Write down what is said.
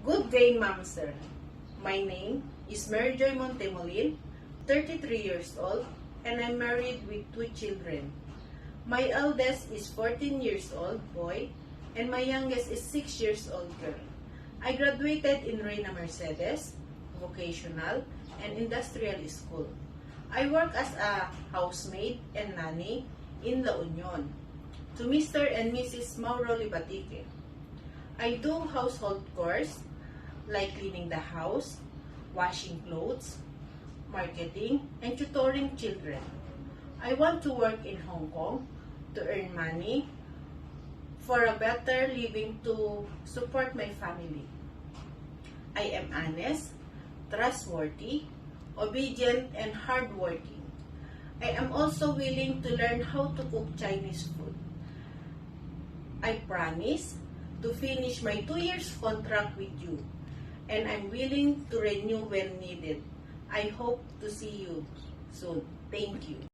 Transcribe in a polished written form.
Good day, ma'am, sir. My name is Mary Joy Montemolin, 33 years old, and I'm married with 2 children. My eldest is 14 years old boy, and my youngest is 6 years old girl. I graduated in Reina Mercedes, Vocational, and Industrial School. I work as a housemaid and nanny in La Union to Mr. and Mrs. Mauro Libatique. I do household chores like cleaning the house, washing clothes, marketing, and tutoring children. I want to work in Hong Kong to earn money for a better living to support my family. I am honest, trustworthy, obedient, and hardworking. I am also willing to learn how to cook Chinese food. I promise to finish my 2 years contract with you, and I'm willing to renew when needed. I hope to see you soon. Thank you.